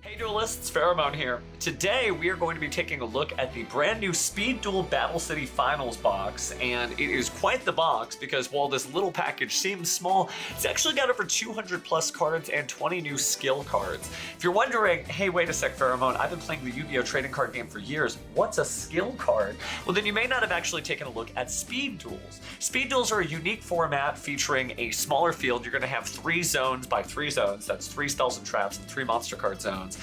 Hey duelists, Pheromone here. Today we are going to be taking a look at the brand new Speed Duel Battle City Finals box, and it is quite the box because while this little package seems small, it's actually got over 200 plus cards and 20 new skill cards. If you're wondering, hey wait a sec Pheromone, I've been playing the Yu-Gi-Oh! Trading card game for years, what's a skill card? Well then you may not have actually taken a look at Speed Duels. Speed Duels are a unique format featuring a smaller field. You're going to have 3 zones by 3 zones, that's 3 spells and traps and 3 monster card zones.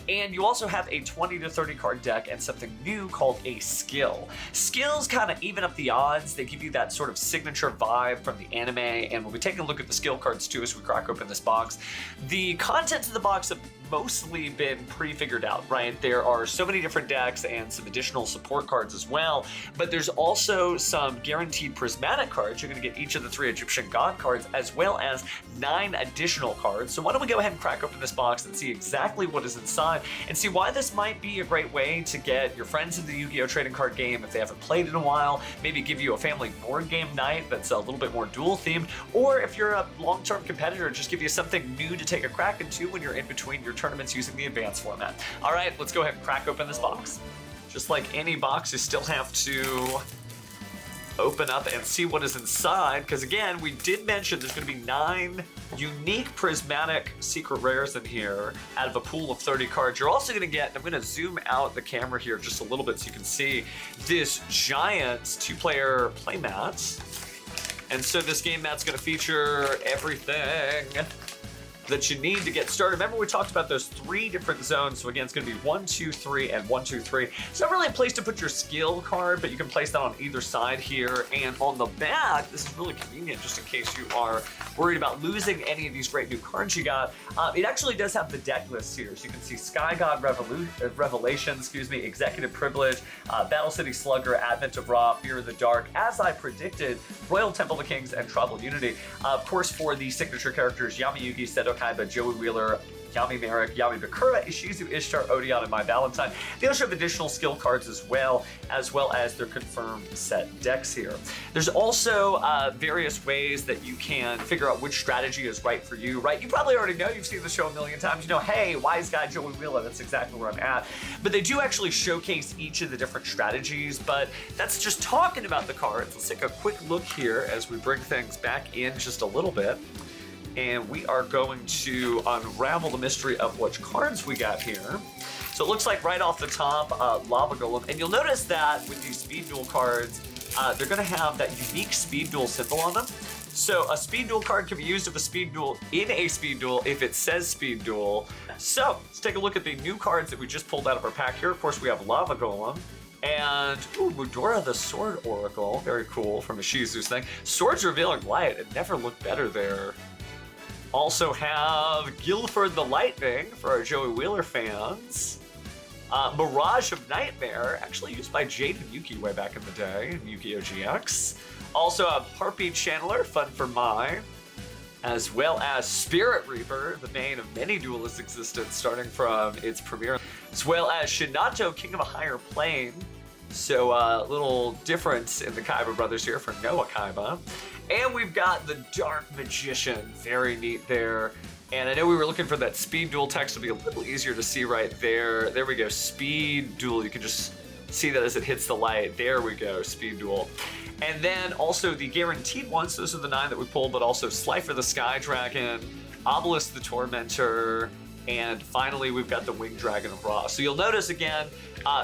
And you also have a 20 to 30 card deck and something new called a skill. Skills kind of even up the odds. They give you that sort of signature vibe from the anime, and we'll be taking a look at the skill cards too as we crack open this box. The contents of the box have mostly been pre-figured out, right? There are so many different decks and some additional support cards as well, but there's also some guaranteed prismatic cards. You're going to get each of the 3 Egyptian god cards as well as 9 additional cards. So why don't we go ahead and crack open this box and see exactly what is inside and see why this might be a great way to get your friends into the Yu-Gi-Oh! Trading card game if they haven't played in a while, maybe give you a family board game night that's a little bit more duel themed, or if you're a long-term competitor, just give you something new to take a crack into when you're in between your tournaments using the advanced format. All right, let's go ahead and crack open this box. Just like any box, you still have to open up and see what is inside, because again, we did mention there's going to be 9 unique prismatic secret rares in here out of a pool of 30 cards. You're also going to get, I'm going to zoom out the camera here just a little bit so you can see this giant 2-player playmat. And so this game mat's going to feature everything that you need to get started. Remember we talked about those 3 different zones. So again, it's gonna be 1, 2, 3, and 1, 2, 3. It's not really a place to put your skill card, but you can place that on either side here. And on the back, this is really convenient just in case you are worried about losing any of these great new cards you got. It actually does have the deck list here. So you can see Sky God Revelation, Executive Privilege, Battle City Slugger, Advent of Ra, Fear of the Dark, as I predicted, Royal Temple of Kings, and Tribal Unity. Of course, for the signature characters, Yami Yugi, Seto Kaiba, Joey Wheeler, Yami Marik, Yami Bakura, Ishizu, Ishtar, Odion, and Mai Valentine. They also have additional skill cards as well as their confirmed set decks here. There's also various ways that you can figure out which strategy is right for you, right? You probably already know, you've seen the show a million times. You know, hey, wise guy Joey Wheeler, that's exactly where I'm at. But they do actually showcase each of the different strategies, but that's just talking about the cards. Let's take a quick look here as we bring things back in just a little bit. And we are going to unravel the mystery of which cards we got here. So it looks like right off the top, Lava Golem. And you'll notice that with these Speed Duel cards, they're going to have that unique Speed Duel symbol on them. So a Speed Duel card can be used in a Speed Duel if it says Speed Duel. So let's take a look at the new cards that we just pulled out of our pack here. Of course, we have Lava Golem. And, Mudora the Sword Oracle. Very cool from Ishizu's thing. Swords Revealing Light. It never looked better there. Also have Guilford the Lightning for our Joey Wheeler fans. Mirage of Nightmare, actually used by Jade and Yuki way back in the day in Yu-Gi-Oh! GX. Also have Harpy Channeler, fun for Mai. As well as Spirit Reaper, the bane of many duelists' existence starting from its premiere. As well as Shinato, King of a Higher Plane. So a little difference in the Kaiba brothers here for Noah Kaiba. And we've got the Dark Magician, very neat there. And I know we were looking for that Speed Duel text to be a little easier to see right there. There we go, Speed Duel. You can just see that as it hits the light. There we go, Speed Duel. And then also the guaranteed ones, those are the 9 that we pulled, but also Slifer the Sky Dragon, Obelisk the Tormentor, and finally we've got the Winged Dragon of Ra. So you'll notice again,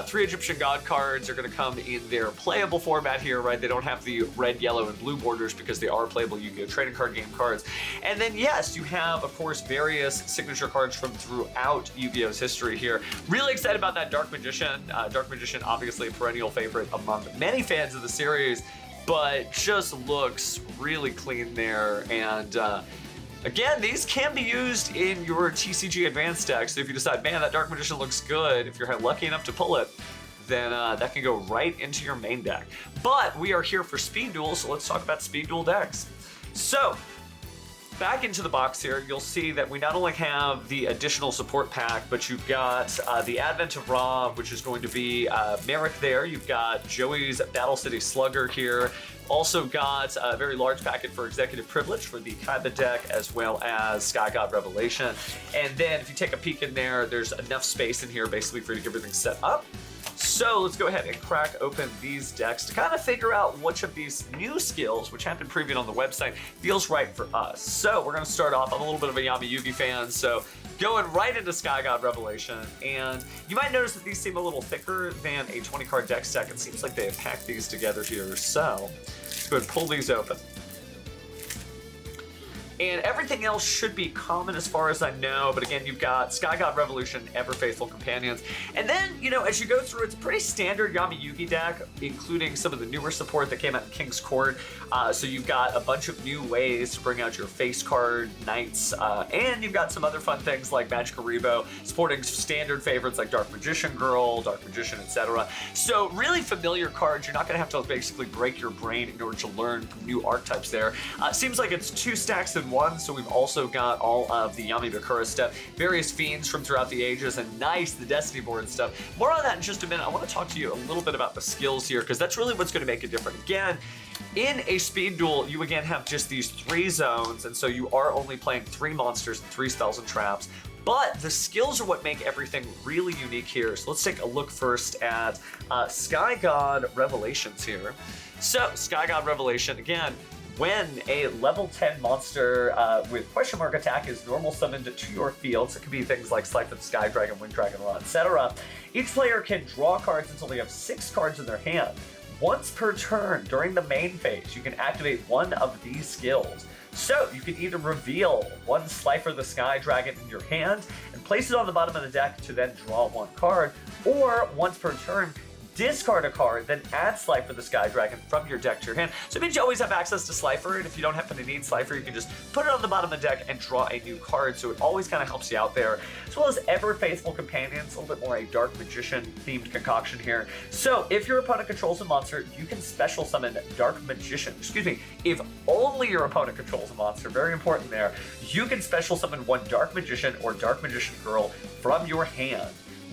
3 Egyptian God cards are going to come in their playable format here, right? They don't have the red, yellow, and blue borders because they are playable Yu-Gi-Oh! Trading card game cards. And then, yes, you have, of course, various signature cards from throughout Yu-Gi-Oh!'s history here. Really excited about that Dark Magician. Dark Magician, obviously a perennial favorite among many fans of the series, but just looks really clean there. And again, these can be used in your TCG Advanced deck, so if you decide, man, that Dark Magician looks good, if you're lucky enough to pull it, then that can go right into your main deck. But we are here for Speed Duel, so let's talk about Speed Duel decks. So, back into the box here, you'll see that we not only have the additional support pack, but you've got the Advent of Ra, which is going to be Marik there. You've got Joey's Battle City Slugger here. Also got a very large packet for Executive Privilege for the Kaiba deck, as well as Sky God Revelation. And then if you take a peek in there, there's enough space in here basically for you to get everything set up. So let's go ahead and crack open these decks to kind of figure out which of these new skills, which have been previewed on the website, feels right for us. So we're going to start off. I'm a little bit of a Yami Yugi fan, so going right into Sky God Revelation. And you might notice that these seem a little thicker than a 20-card deck stack. It seems like they have packed these together here. So let's go ahead and pull these open. And everything else should be common as far as I know, but again, you've got Sky God Revolution, Ever Faithful Companions. And then, you know, as you go through, it's a pretty standard Yami Yugi deck, including some of the newer support that came out in King's Court. So you've got a bunch of new ways to bring out your face card knights, and you've got some other fun things like Magic Aribo, supporting standard favorites like Dark Magician Girl, Dark Magician, etc. So really familiar cards. You're not going to have to basically break your brain in order to learn new archetypes there. Seems like it's 2 stacks in one, so we've also got all of the Yami Bakura stuff, various fiends from throughout the ages, and nice, the Destiny board stuff. More on that in just a minute. I want to talk to you a little bit about the skills here, because that's really what's going to make it different. Again, in a speed duel, you again have just these 3 zones, and so you are only playing 3 monsters and 3 spells and traps. But the skills are what make everything really unique here. So let's take a look first at Sky God Revelations here. So Sky God Revelation, again, when a level 10 monster with question mark attack is normal summoned to your field, so it could be things like Slife Sky Dragon, Wind Dragon, etc., each player can draw cards until they have 6 cards in their hand. Once per turn during the main phase, you can activate one of these skills. So you can either reveal one Slifer the Sky Dragon in your hand and place it on the bottom of the deck to then draw 1 card, or once per turn, discard a card, then add Slifer the Sky Dragon from your deck to your hand. So it means you always have access to Slifer, and if you don't happen to need Slifer, you can just put it on the bottom of the deck and draw a new card, so it always kind of helps you out there. As well as Ever Faithful Companions, a little bit more a Dark Magician themed concoction here. So if your opponent controls a monster, you can special summon Dark Magician. Excuse me, if only your opponent controls a monster, very important there, you can special summon one Dark Magician or Dark Magician Girl from your hand.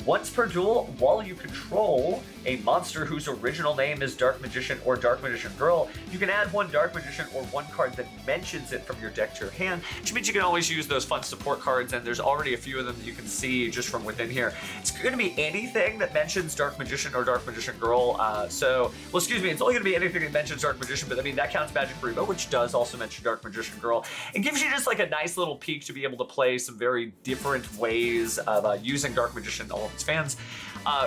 Once per duel, while you control a monster whose original name is Dark Magician or Dark Magician Girl, you can add one Dark Magician or one card that mentions it from your deck to your hand, which means you can always use those fun support cards, and there's already a few of them that you can see just from within here. It's going to be anything that mentions Dark Magician or Dark Magician Girl, it's only going to be anything that mentions Dark Magician, but I mean, that counts Magic Rebo, which does also mention Dark Magician Girl. It gives you just like a nice little peek to be able to play some very different ways of using Dark Magician, all of its fans.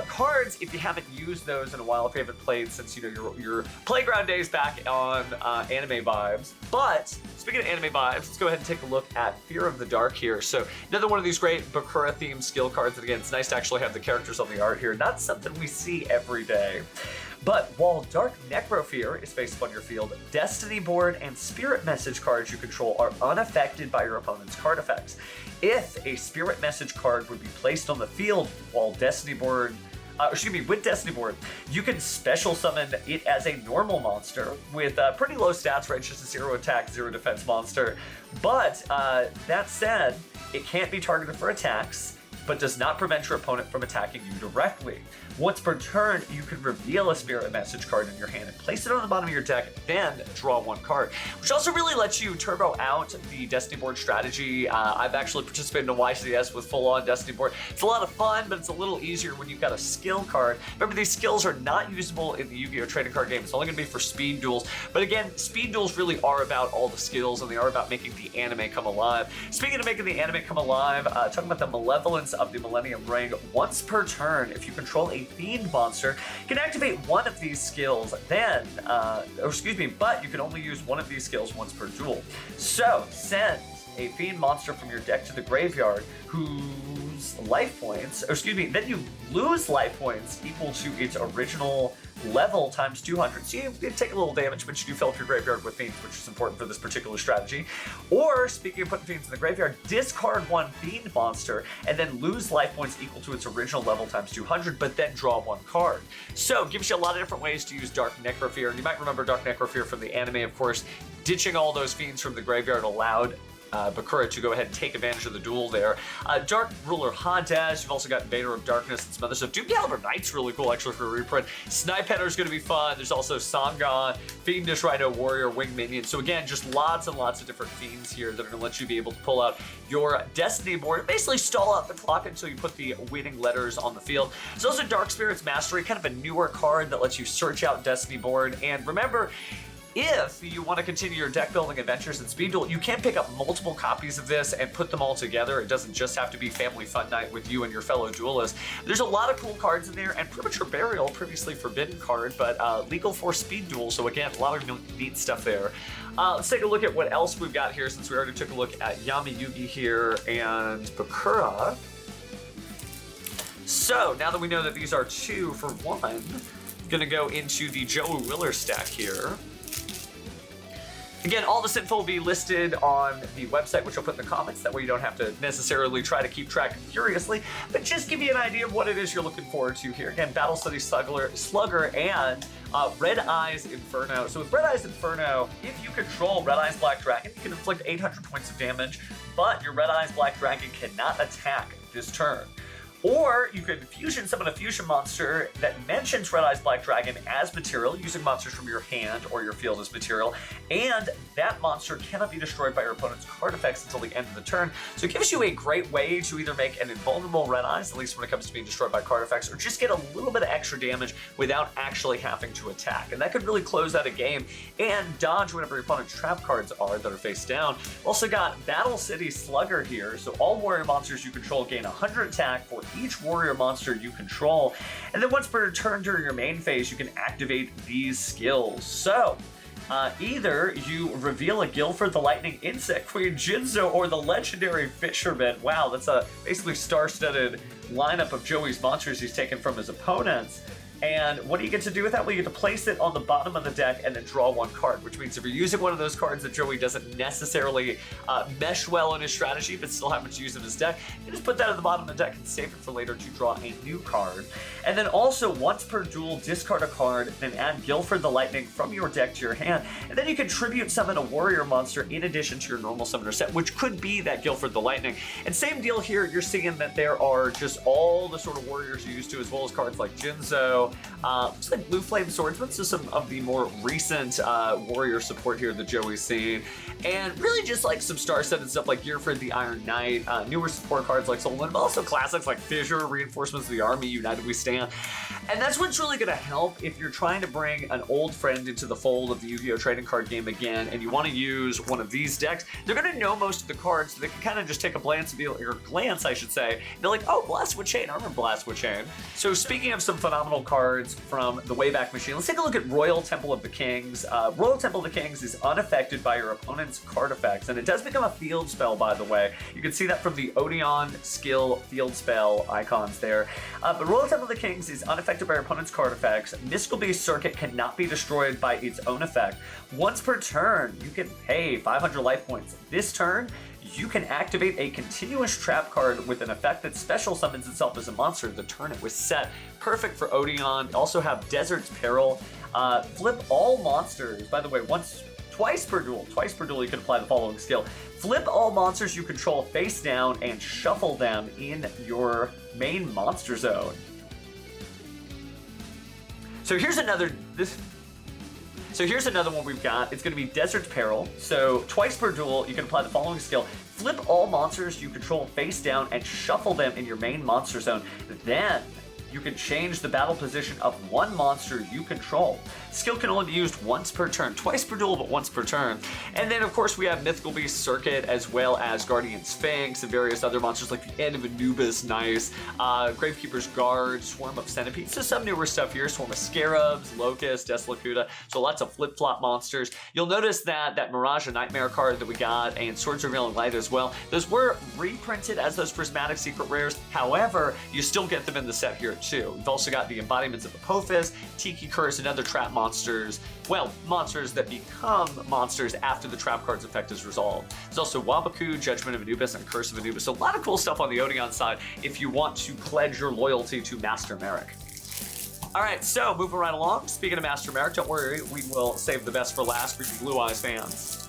Cards, if you haven't used those in a while, if you haven't played since, you know, your playground days back on Anime Vibes. But speaking of Anime Vibes, let's go ahead and take a look at Fear of the Dark here. So another one of these great Bakura themed skill cards, and again, it's nice to actually have the characters on the art here. Not something we see every day. But while Dark Necrofear is faced upon your field, Destiny Board and Spirit Message cards you control are unaffected by your opponent's card effects. If a Spirit Message card would be placed on the field while with Destiny Board, you can special summon it as a normal monster with pretty low stats, right? It's just a 0 attack, 0 defense monster. But that said, it can't be targeted for attacks, but does not prevent your opponent from attacking you directly. Once per turn, you can reveal a Spirit Message card in your hand and place it on the bottom of your deck, then draw 1 card, which also really lets you turbo out the Destiny Board strategy. I've actually participated in a YCS with full-on Destiny Board. It's a lot of fun, but it's a little easier when you've got a skill card. Remember, these skills are not usable in the Yu-Gi-Oh! Trading card game. It's only going to be for speed duels. But again, speed duels really are about all the skills, and they are about making the anime come alive. Speaking of making the anime come alive, talking about the malevolence of the Millennium Ring, once per turn, if you control a Fiend monster, you can activate one of these skills, but you can only use one of these skills once per duel. So, send a Fiend monster from your deck to the graveyard whose life points, then you lose life points equal to its original level times 200. So you take a little damage, but you do fill up your graveyard with Fiends, which is important for this particular strategy. Or, speaking of putting Fiends in the graveyard, discard one Fiend monster and then lose life points equal to its original level times 200, but then draw 1 card. So, gives you a lot of different ways to use Dark Necrofear. And you might remember Dark Necrofear from the anime, of course. Ditching all those Fiends from the graveyard allowed Bakura to go ahead and take advantage of the duel there. Dark Ruler Hades, you've also got Invader of Darkness and some other stuff. Doom Caliber Knight's really cool actually for a reprint. Snipe Header's going to be fun. There's also Sangon, Fiendish Rhino Warrior, Wing Minion. So again, just lots and lots of different fiends here that are going to let you be able to pull out your Destiny board and basically stall out the clock until you put the winning letters on the field. There's also Dark Spirit's Mastery, kind of a newer card that lets you search out Destiny board. And remember, if you want to continue your deck building adventures in Speed Duel, you can pick up multiple copies of this and put them all together. It doesn't just have to be family fun night with you and your fellow duelists. There's a lot of cool cards in there, and Premature Burial, previously forbidden card, but legal for Speed Duel. So again, a lot of neat stuff there. Let's take a look at what else we've got here, since we already took a look at Yami, Yugi here, and Bakura. So now that we know that these are 2 for 1, I'm gonna go into the Joey Willer stack here. Again, all this info will be listed on the website, which I'll put in the comments. That way you don't have to necessarily try to keep track furiously, but just give you an idea of what it is you're looking forward to here. Again, Battle City Slugger and Red Eyes Inferno. So with Red Eyes Inferno, if you control Red Eyes Black Dragon, you can inflict 800 points of damage, but your Red Eyes Black Dragon cannot attack this turn. Or you could fusion summon a fusion monster that mentions Red Eyes Black Dragon as material, using monsters from your hand or your field as material, and that monster cannot be destroyed by your opponent's card effects until the end of the turn. So it gives you a great way to either make an invulnerable Red Eyes, at least when it comes to being destroyed by card effects, or just get a little bit of extra damage without actually having to attack. And that could really close out a game and dodge whatever your opponent's trap cards are that are face down. Also got Battle City Slugger here, so all warrior monsters you control gain 100 attack for each warrior monster you control, and then once per turn during your main phase, you can activate these skills. So either you reveal a Guilford the Lightning Insect Queen Jinzo or the legendary Fisherman. Wow, that's a basically star-studded lineup of Joey's monsters he's taken from his opponents. And what do you get to do with that? Well, you get to place it on the bottom of the deck and then draw 1 card, which means if you're using one of those cards that Joey doesn't necessarily mesh well in his strategy, but still happens to use in his deck, you just put that at the bottom of the deck and save it for later to draw a new card. And then also, once per duel, discard a card, then add Guilford the Lightning from your deck to your hand, and then you can tribute summon a warrior monster in addition to your normal summoner set, which could be that Guilford the Lightning. And same deal here, you're seeing that there are just all the sort of warriors you're used to, as well as cards like Jinzo, looks like Blue Flame Swordsman, so some of the more recent warrior support here that Joey's seen, and really just like some star-studded stuff like Gearford the Iron Knight, newer support cards like Solon, but also classics like Fissure, Reinforcements of the Army, United We Stand. And that's what's really going to help if you're trying to bring an old friend into the fold of the Yu-Gi-Oh! Trading card game again, and you want to use one of these decks. They're going to know most of the cards, so they can kind of just take a glance and be like, or glance, I should say. They're like, oh, Blastwood Chain. I remember Blastwood Chain. So speaking of some phenomenal cards from the Wayback Machine, let's take a look at Royal Temple of the Kings. Royal Temple of the Kings is unaffected by your opponent's card effects, and it does become a field spell, by the way. You can see that from the Odion skill field spell icons there. But Royal Temple of the Kings is unaffected by your opponent's card effects. Mystical Beast Circuit cannot be destroyed by its own effect. Once per turn, you can pay 500 life points. This turn, you can activate a continuous trap card with an effect that special summons itself as a monster the turn it was set. Perfect for Odion. Also have Desert's Peril. Flip all monsters. By the way, twice per duel you can apply the following skill. Flip all monsters you control face down and shuffle them in your main monster zone. So here's another one we've got. It's going to be Desert's Peril. So twice per duel, you can apply the following skill. Flip all monsters you control face down and shuffle them in your main monster zone. Then you can change the battle position of one monster you control. Skill can only be used once per turn, twice per duel, but once per turn. And then, of course, we have Mythical Beast Circuit, as well as Guardian Sphinx and various other monsters like the End of Anubis, nice. Gravekeeper's Guard, Swarm of Centipedes. So some newer stuff here, Swarm of Scarabs, Locust, Desolacuta. So lots of flip-flop monsters. You'll notice that Mirage of Nightmare card that we got and Swords Revealing Light as well, those were reprinted as those prismatic secret rares. However, you still get them in the set here too. We've also got the Embodiments of Apophis, Tiki Curse, and other trap monsters. Well, monsters that become monsters after the trap card's effect is resolved. There's also Wabaku, Judgment of Anubis, and Curse of Anubis. So a lot of cool stuff on the Odion side if you want to pledge your loyalty to Master Marik. All right, so moving right along. Speaking of Master Marik, don't worry, we will save the best for last for you Blue Eyes fans.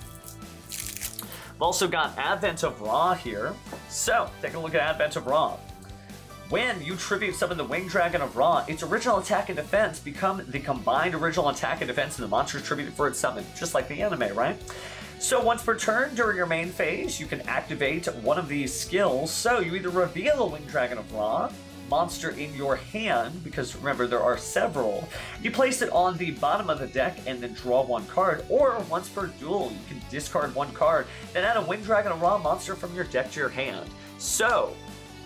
I've also got Advent of Ra here. So, take a look at Advent of Ra. When you tribute summon the Winged Dragon of Ra, its original attack and defense become the combined original attack and defense of the monster tribute for its summon, just like the anime, right? So once per turn during your main phase, you can activate one of these skills. So you either reveal a Winged Dragon of Ra monster in your hand, because remember there are several. You place it on the bottom of the deck and then draw one card, or once per duel, you can discard one card, then add a Winged Dragon of Ra monster from your deck to your hand. So,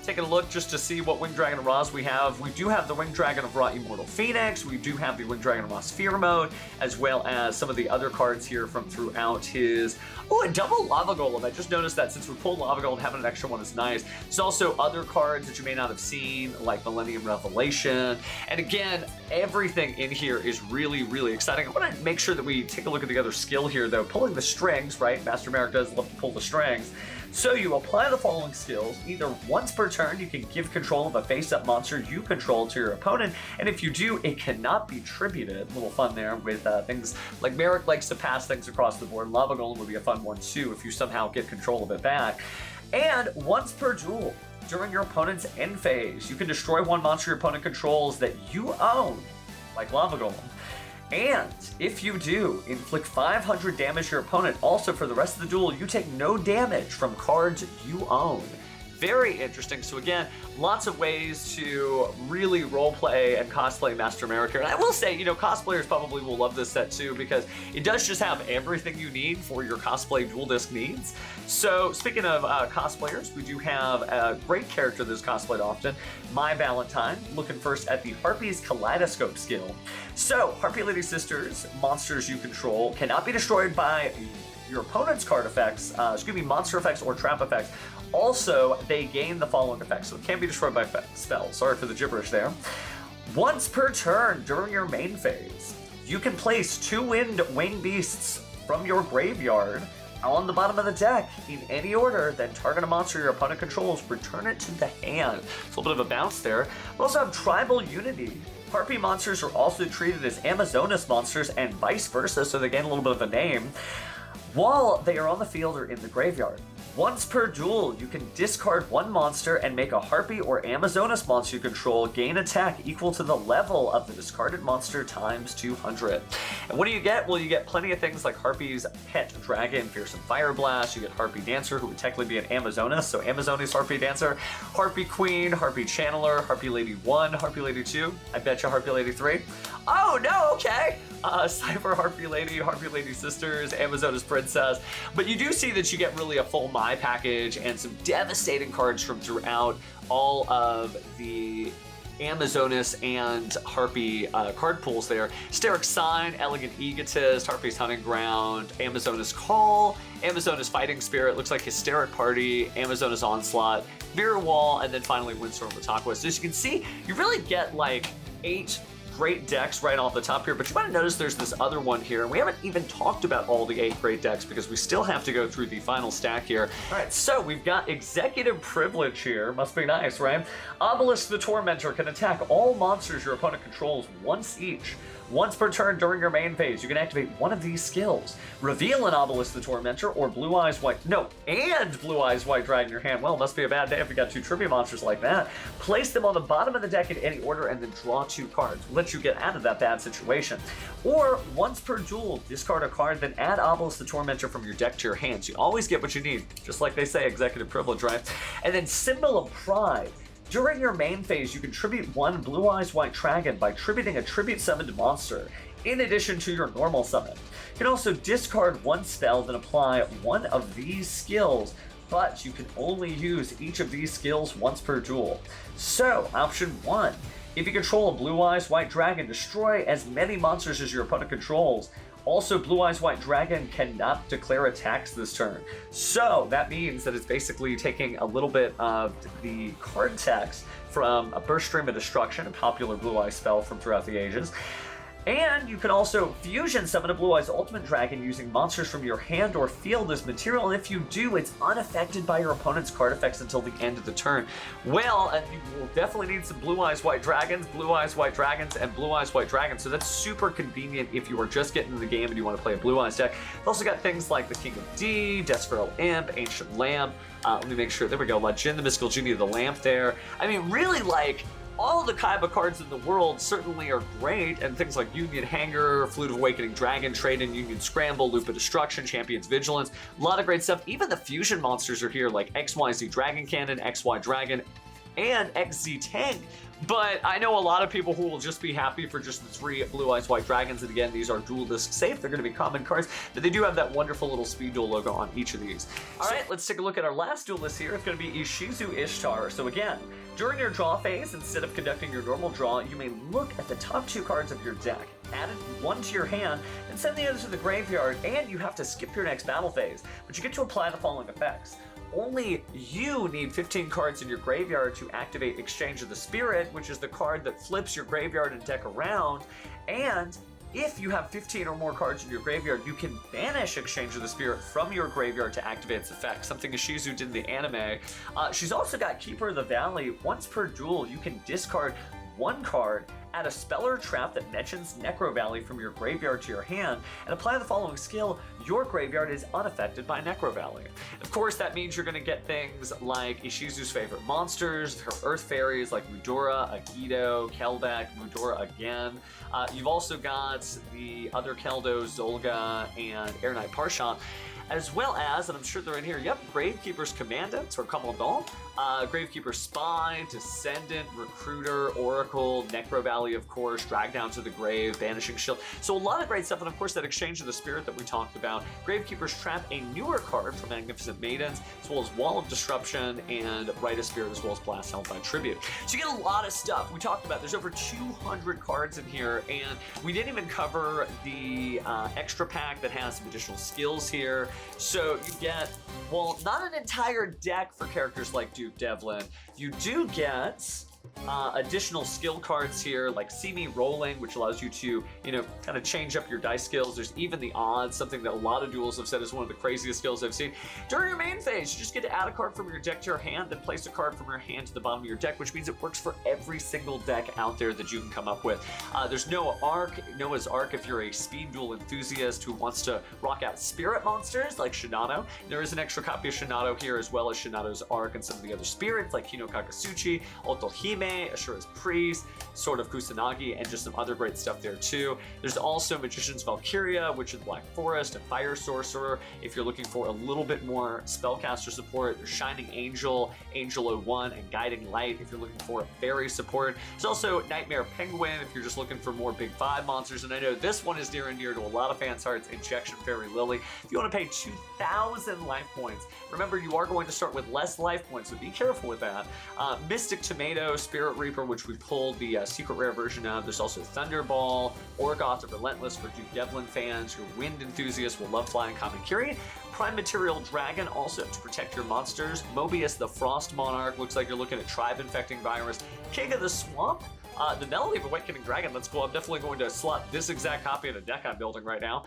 taking a look just to see what Winged Dragon of Ra's we have. We do have the Winged Dragon of Ra Immortal Phoenix, we do have the Winged Dragon of Ra Sphere Mode, as well as some of the other cards here from throughout his... Oh, a double Lava Golem. I just noticed that since we pulled Lava Golem, having an extra one is nice. There's also other cards that you may not have seen, like Millennium Revelation. And again, everything in here is really, really exciting. I want to make sure that we take a look at the other skill here, though. Pulling the strings, right? Master Marik does love to pull the strings. So you apply the following skills. Either once per turn, you can give control of a face-up monster you control to your opponent, and if you do, it cannot be tributed. A little fun there with things like Marik likes to pass things across the board. Lava Golem would be a fun one too if you somehow get control of it back. And once per duel, during your opponent's end phase, you can destroy one monster your opponent controls that you own, like Lava Golem. And if you do, inflict 500 damage to your opponent. Also, for the rest of the duel, you take no damage from cards you own. Very interesting. So again, lots of ways to really roleplay and cosplay Master Marik here. And I will say, you know, cosplayers probably will love this set too, because it does just have everything you need for your cosplay dual disc needs. So speaking of cosplayers, we do have a great character that's cosplayed often, Mai Valentine, looking first at the Harpy's Kaleidoscope skill. So, Harpy Lady Sisters, monsters you control, cannot be destroyed by your opponent's card effects, monster effects or trap effects. Also, they gain the following effects, so it can't be destroyed by spells. Sorry for the gibberish there. Once per turn during your main phase, you can place 2 winged beasts from your graveyard on the bottom of the deck in any order, then target a monster your opponent controls, return it to the hand. It's a little bit of a bounce there. We also have Tribal Unity. Harpy monsters are also treated as Amazonas monsters and vice versa, so they gain a little bit of a name while they are on the field or in the graveyard. Once per duel, you can discard one monster and make a Harpy or Amazonas monster you control gain attack equal to the level of the discarded monster times 200. And what do you get? Well, you get plenty of things like Harpy's Pet Dragon, Fearsome Fire Blast. You get Harpy Dancer, who would technically be an Amazonas, so Amazonas Harpy Dancer, Harpy Queen, Harpy Channeler, Harpy Lady 1, Harpy Lady 2, I betcha Harpy Lady 3. Oh, no, okay. Cypher Harpy Lady Sisters, Amazonas Princess. But you do see that you get really a full Mai package and some devastating cards from throughout all of the Amazonas and Harpy card pools there. Hysteric Sign, Elegant Egotist, Harpy's Hunting Ground, Amazonas Call, Amazonas Fighting Spirit, looks like Hysteric Party, Amazonas Onslaught, Mirror Wall, and then finally Windstorm Atakwa. So as you can see, you really get like 8 great decks right off the top here, but you might have noticed there's this other one here, and we haven't even talked about all the 8 great decks because we still have to go through the final stack here. All right, so we've got Executive Privilege here. Must be nice, right? Obelisk the Tormentor can attack all monsters your opponent controls once each. Once per turn during your main phase, you can activate one of these skills. Reveal an Obelisk the Tormentor or Blue Eyes White... No, and Blue Eyes White Dragon in your hand. Well, must be a bad day if you got 2 tribute monsters like that. Place them on the bottom of the deck in any order and then draw 2 cards. We'll let you get out of that bad situation. Or, once per duel, discard a card, then add Obelisk the Tormentor from your deck to your hands. You always get what you need, just like they say, Executive Privilege, right? And then Symbol of Pride. During your main phase, you can tribute 1 Blue Eyes White Dragon by tributing a tribute summoned monster, in addition to your normal summon. You can also discard 1 spell, then apply one of these skills, but you can only use each of these skills once per duel. So, option 1. If you control a Blue Eyes White Dragon, destroy as many monsters as your opponent controls. Also, Blue Eyes White Dragon cannot declare attacks this turn. So that means that it's basically taking a little bit of the card text from a Burst Stream of Destruction, a popular Blue Eyes spell from throughout the ages. And you can also fusion summon a Blue Eyes Ultimate Dragon using monsters from your hand or field as material, and if you do, it's unaffected by your opponent's card effects until the end of the turn. Well, and you will definitely need some Blue Eyes White Dragons, Blue Eyes White Dragons, and Blue Eyes White Dragons, so that's super convenient if you are just getting into the game and you want to play a Blue Eyes deck. You've also got things like the King of D, Desperate Imp, Ancient Lamp. Let me make sure, there we go, Legend, the Mystical Genie of the Lamp there. I mean, really, like, all of the Kaiba cards in the world certainly are great, and things like Union Hanger, Flute of Awakening Dragon, Trade in Union Scramble, Loop of Destruction, Champion's Vigilance, a lot of great stuff. Even the fusion monsters are here, like XYZ Dragon Cannon, XY Dragon, and XZ Tank. But I know a lot of people who will just be happy for just the 3 Blue Eyes White Dragons, and again, these are dual disc safe. They're going to be common cards, but they do have that wonderful little Speed Duel logo on each of these. All right, let's take a look at our last duel list here. It's going to be Ishizu Ishtar. So again, during your draw phase, instead of conducting your normal draw, you may look at the top 2 cards of your deck, add one to your hand, and send the other to the graveyard, and you have to skip your next battle phase. But you get to apply the following effects. Only you need 15 cards in your graveyard to activate Exchange of the Spirit, which is the card that flips your graveyard and deck around, and if you have 15 or more cards in your graveyard, you can banish Exchange of the Spirit from your graveyard to activate its effect, something Ishizu did in the anime. She's also got Keeper of the Valley. Once per duel, you can discard 1 card, add a spell or trap that mentions Necro Valley from your graveyard to your hand, and apply the following skill. Your graveyard is unaffected by Necro Valley. Of course, that means you're going to get things like Ishizu's favorite monsters, her Earth Fairies like Mudora, Agido, Kelbeck, Mudora again. You've also got the other Keldos, Zolga, and Air Knight Parshant, as well as, and I'm sure they're in here, yep, Gravekeeper's Commandant, or Commandant, Gravekeeper's Spy, Descendant, Recruiter, Oracle, Necro Valley, of course, Drag Down to the Grave, Banishing Shield. So a lot of great stuff, and of course that Exchange of the Spirit that we talked about. Gravekeeper's Trap, a newer card from Magnificent Maidens, as well as Wall of Disruption and Rite of Spirit, as well as Blast Held by Tribute. So you get a lot of stuff. We talked about, there's over 200 cards in here, and we didn't even cover the extra pack that has some additional skills here. So you get, well, not an entire deck for characters like Duke Devlin. You do get additional skill cards here, like See Me Rolling, which allows you to, kind of change up your dice skills. There's even the odds, something that a lot of duels have said is one of the craziest skills I've seen. During your main phase, you just get to add a card from your deck to your hand, then place a card from your hand to the bottom of your deck, which means it works for every single deck out there that you can come up with. There's Noah's Ark if you're a Speed Duel enthusiast who wants to rock out spirit monsters like Shinado. There is an extra copy of Shinado here, as well as Shinado's Ark and some of the other spirits like Hino Kakasuchi, Otohime, Ashura's Priest, Sword of Kusanagi, and just some other great stuff there too. There's also Magician's Valkyria, Witch of the Black Forest, a Fire Sorcerer. If you're looking for a little bit more spellcaster support, there's Shining Angel, Angel 01, and Guiding Light if you're looking for fairy support. There's also Nightmare Penguin if you're just looking for more Big 5 monsters, and I know this one is near and dear to a lot of fans' hearts, Injection Fairy Lily. If you want to pay 2,000 life points, remember you are going to start with less life points, so be careful with that. Mystic Tomato, Spirit Reaper, which we pulled the secret rare version of. There's also Thunderball, Orgoth the Relentless for Duke Devlin fans. Your wind enthusiasts will love Flying Kamakiri. Prime Material Dragon, also to protect your monsters. Mobius the Frost Monarch, looks like you're looking at Tribe Infecting Virus. King of the Swamp, the Melody of Awakening Dragon, that's cool. I'm definitely going to slot this exact copy of the deck I'm building right now.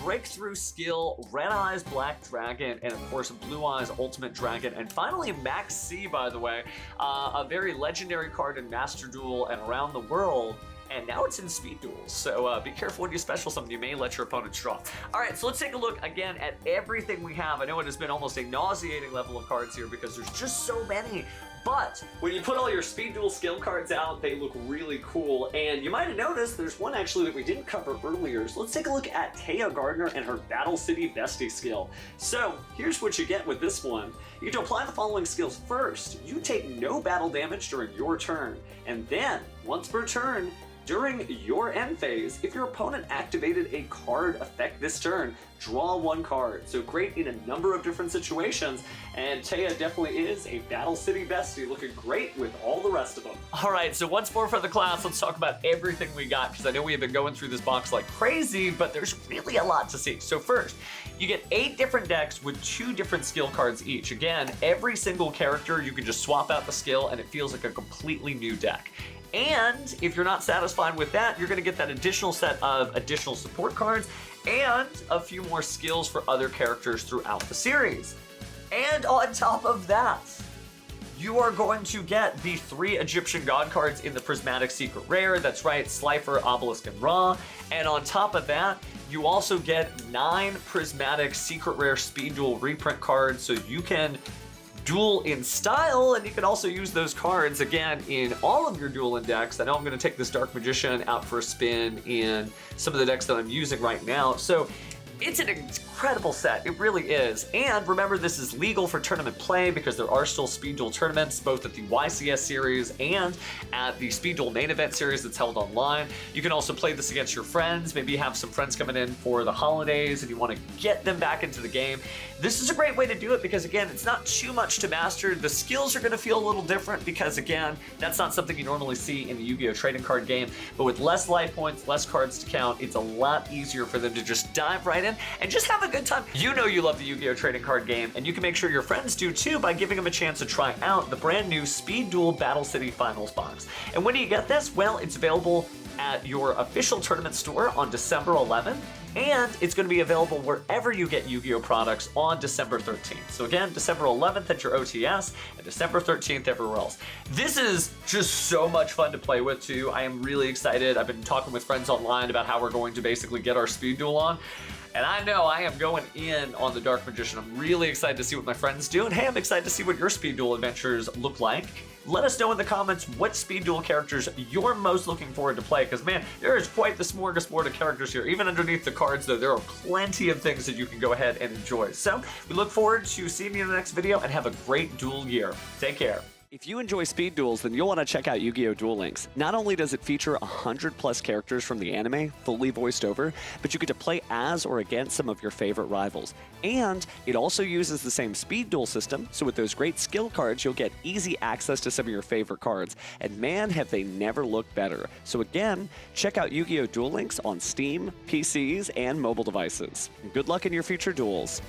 Breakthrough Skill, Red Eyes Black Dragon, and of course Blue Eyes Ultimate Dragon. And finally Max C, by the way, a very legendary card in Master Duel and around the world. And now it's in Speed Duels, so be careful when you special summon. You may let your opponents draw. All right, so let's take a look again at everything we have. I know it has been almost a nauseating level of cards here because there's just so many. But when you put all your Speed Duel skill cards out, they look really cool. And you might have noticed there's one actually that we didn't cover earlier. So let's take a look at Taya Gardner and her Battle City Bestie skill. So here's what you get with this one. You get to apply the following skills. First, you take no battle damage during your turn. And then, once per turn, during your end phase, if your opponent activated a card effect this turn, draw 1 card. So great in a number of different situations, and Taya definitely is a Battle City bestie, looking great with all the rest of them. All right, so once more for the class, let's talk about everything we got, because I know we have been going through this box like crazy, but there's really a lot to see. So first, you get 8 different decks with 2 different skill cards each. Again, every single character, you can just swap out the skill, and it feels like a completely new deck. And if you're not satisfied with that, you're going to get that additional set of additional support cards and a few more skills for other characters throughout the series. And on top of that, you are going to get the 3 Egyptian God cards in the Prismatic Secret Rare. That's right, Slifer, Obelisk, and Ra. And on top of that, you also get 9 Prismatic Secret Rare Speed Duel reprint cards, so you can duel in style, and you can also use those cards again in all of your dueling decks. I know I'm going to take this Dark Magician out for a spin in some of the decks that I'm using right now. So it's an incredible set, it really is. And remember, this is legal for tournament play because there are still Speed Duel tournaments, both at the YCS series and at the Speed Duel main event series that's held online. You can also play this against your friends. Maybe you have some friends coming in for the holidays and you want to get them back into the game. This is a great way to do it because, again, it's not too much to master. The skills are going to feel a little different because, again, that's not something you normally see in the Yu-Gi-Oh! Trading card game. But with less life points, less cards to count, it's a lot easier for them to just dive right in and just have a good time. You know you love the Yu-Gi-Oh! Trading card game, and you can make sure your friends do too by giving them a chance to try out the brand new Speed Duel Battle City Finals box. And when do you get this? Well, it's available at your official tournament store on December 11th, and it's going to be available wherever you get Yu-Gi-Oh! Products on December 13th. So again, December 11th at your OTS, and December 13th everywhere else. This is just so much fun to play with too. I am really excited. I've been talking with friends online about how we're going to basically get our Speed Duel on. And I know I am going in on the Dark Magician. I'm really excited to see what my friends do. And hey, I'm excited to see what your Speed Duel adventures look like. Let us know in the comments what Speed Duel characters you're most looking forward to play. Because man, there is quite the smorgasbord of characters here. Even underneath the cards though, there are plenty of things that you can go ahead and enjoy. So we look forward to seeing you in the next video and have a great duel year. Take care. If you enjoy Speed Duels, then you'll want to check out Yu-Gi-Oh! Duel Links. Not only does it feature 100+ characters from the anime, fully voiced over, but you get to play as or against some of your favorite rivals. And it also uses the same Speed Duel system, so with those great skill cards, you'll get easy access to some of your favorite cards. And man, have they never looked better. So again, check out Yu-Gi-Oh! Duel Links on Steam, PCs, and mobile devices. Good luck in your future duels.